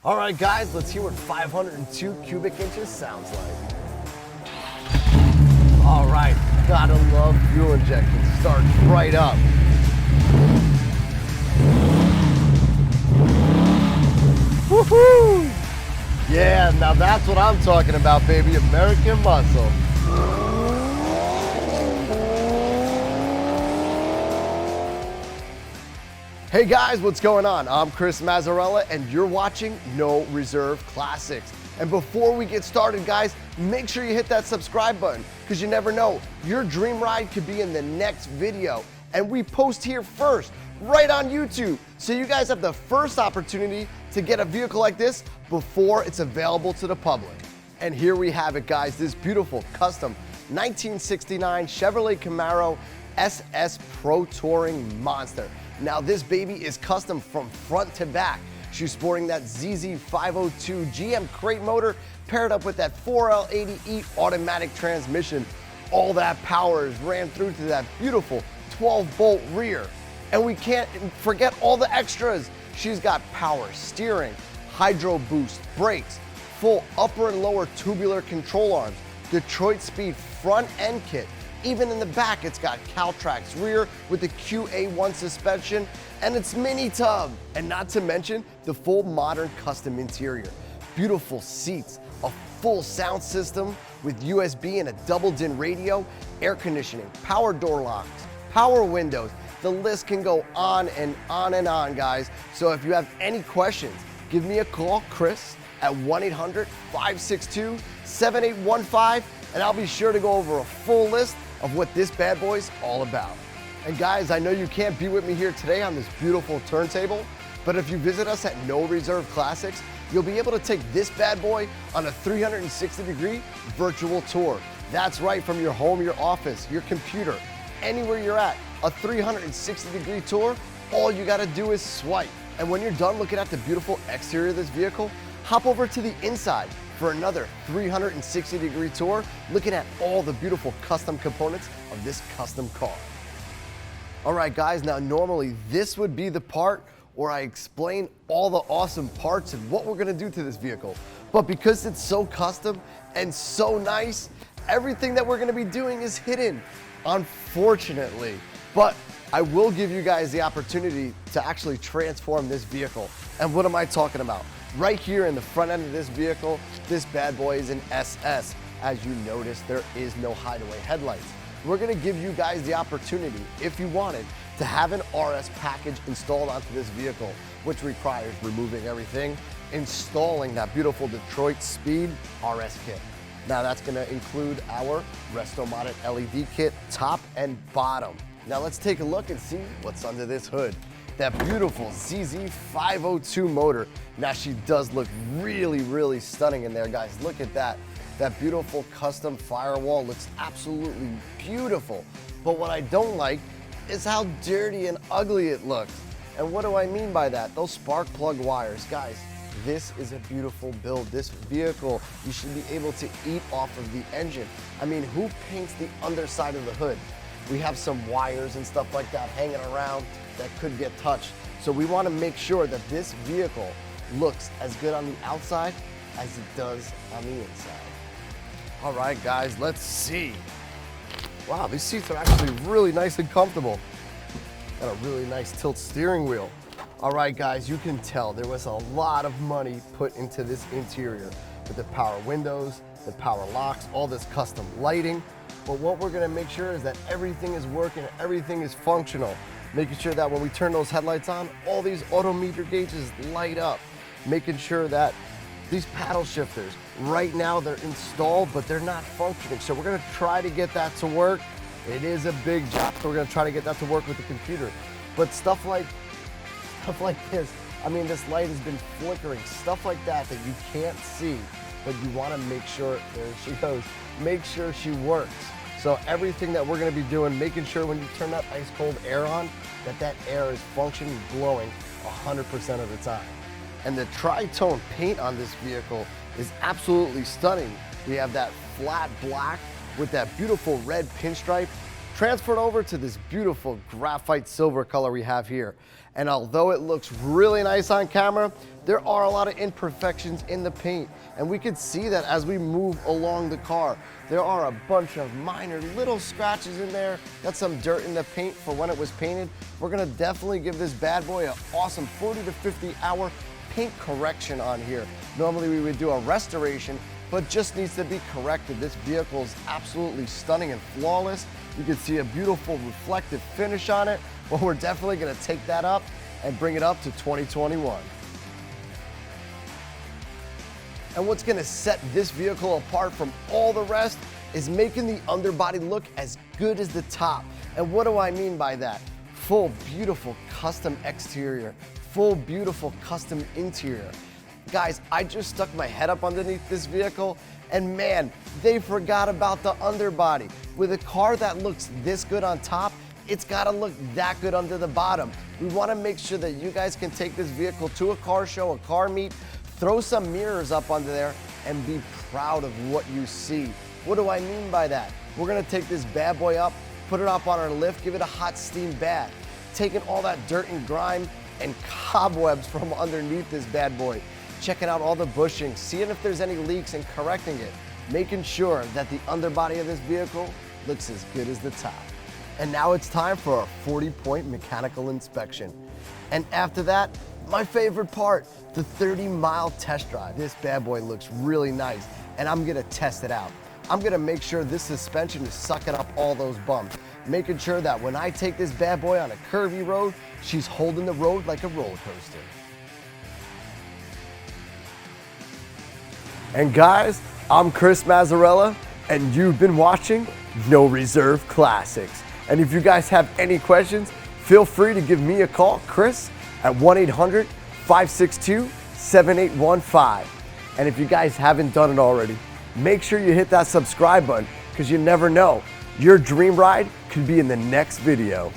All right, guys, let's hear what 502 cubic inches sounds like. All right, gotta love fuel injection. Starts right up. Woohoo! Yeah, now that's what I'm talking about, baby. American muscle. Hey guys, what's going on? I'm Chris Mazzarella and you're watching No Reserve Classics. And before we get started, guys, make sure you hit that subscribe button because you never know, your dream ride could be in the next video. And we post here first, right on YouTube. So you guys have the first opportunity to get a vehicle like this before it's available to the public. And here we have it, guys, this beautiful custom 1969 Chevrolet Camaro SS Pro Touring Monster. Now this baby is custom from front to back. She's sporting that ZZ502 GM crate motor paired up with that 4L80E automatic transmission. All that power is ran through to that beautiful 12-bolt rear. And we can't forget all the extras. She's got power steering, hydro boost brakes, full upper and lower tubular control arms, Detroit Speed front end kit. Even in the back, it's got Caltrax rear with the QA1 suspension and its mini tub. And not to mention the full modern custom interior. Beautiful seats, a full sound system with USB and a double-din radio, air conditioning, power door locks, power windows. The list can go on and on and on, guys. So if you have any questions, give me a call, Chris, at 1-800-562-7815, and I'll be sure to go over a full list of what this bad boy's all about. And guys, I know you can't be with me here today on this beautiful turntable, but if you visit us at No Reserve Classics, you'll be able to take this bad boy on a 360-degree virtual tour. That's right, from your home, your office, your computer, anywhere you're at, a 360-degree tour. All you gotta do is swipe. And when you're done looking at the beautiful exterior of this vehicle, hop over to the inside for another 360-degree tour, looking at all the beautiful custom components of this custom car. All right, guys, now normally this would be the part where I explain all the awesome parts and what we're gonna do to this vehicle. But because it's so custom and so nice, everything that we're gonna be doing is hidden, unfortunately. But I will give you guys the opportunity to actually transform this vehicle. And what am I talking about? Right here in the front end of this vehicle, this bad boy is an SS. As you notice, there is no hideaway headlights. We're gonna give you guys the opportunity, if you wanted, to have an RS package installed onto this vehicle, which requires removing everything, installing that beautiful Detroit Speed RS kit. Now that's gonna include our resto-modded LED kit, top and bottom. Now let's take a look and see what's under this hood. That beautiful ZZ502 motor. Now she does look really, really stunning in there, guys. Look at that. That beautiful custom firewall looks absolutely beautiful. But what I don't like is how dirty and ugly it looks. And what do I mean by that? Those spark plug wires. Guys, this is a beautiful build. This vehicle, you should be able to eat off of the engine. I mean, who paints the underside of the hood? We have some wires and stuff like that hanging around that could get touched. So we want to make sure that this vehicle looks as good on the outside as it does on the inside. All right, guys, let's see. Wow, these seats are actually really nice and comfortable. Got a really nice tilt steering wheel. All right, guys, you can tell there was a lot of money put into this interior with the power windows, the power locks, all this custom lighting. But what we're gonna make sure is that everything is working, everything is functional. Making sure that when we turn those headlights on, all these odometer gauges light up. Making sure that these paddle shifters, right now they're installed, but they're not functioning. So we're gonna try to get that to work. It is a big job, so we're gonna try to get that to work with the computer. But stuff like this, I mean, this light has been flickering, stuff like that that you can't see, but you wanna make sure, there she goes, make sure she works. So everything that we're gonna be doing, making sure when you turn that ice cold air on, that air is functioning, blowing 100% of the time. And the tri-tone paint on this vehicle is absolutely stunning. We have that flat black with that beautiful red pinstripe transferred over to this beautiful graphite silver color we have here. And although it looks really nice on camera, there are a lot of imperfections in the paint. And we can see that as we move along the car. There are a bunch of minor little scratches in there. Got some dirt in the paint for when it was painted. We're gonna definitely give this bad boy an awesome 40 to 50 hour paint correction on here. Normally we would do a restoration, but just needs to be corrected. This vehicle is absolutely stunning and flawless. You can see a beautiful reflective finish on it. Well, we're definitely gonna take that up and bring it up to 2021. And what's gonna set this vehicle apart from all the rest is making the underbody look as good as the top. And what do I mean by that? Full, beautiful custom exterior, full, beautiful custom interior. Guys, I just stuck my head up underneath this vehicle and man, they forgot about the underbody. With a car that looks this good on top, it's gotta look that good under the bottom. We wanna make sure that you guys can take this vehicle to a car show, a car meet, throw some mirrors up under there and be proud of what you see. What do I mean by that? We're gonna take this bad boy up, put it up on our lift, give it a hot steam bath, taking all that dirt and grime and cobwebs from underneath this bad boy, checking out all the bushing, seeing if there's any leaks and correcting it, making sure that the underbody of this vehicle looks as good as the top. And now it's time for a 40-point mechanical inspection. And after that, my favorite part, the 30-mile test drive. This bad boy looks really nice, and I'm gonna test it out. I'm gonna make sure this suspension is sucking up all those bumps, making sure that when I take this bad boy on a curvy road, she's holding the road like a roller coaster. And guys, I'm Chris Mazzarella, and you've been watching No Reserve Classics. And if you guys have any questions, feel free to give me a call, Chris, at 1-800-562-7815. And if you guys haven't done it already, make sure you hit that subscribe button because you never know, your dream ride could be in the next video.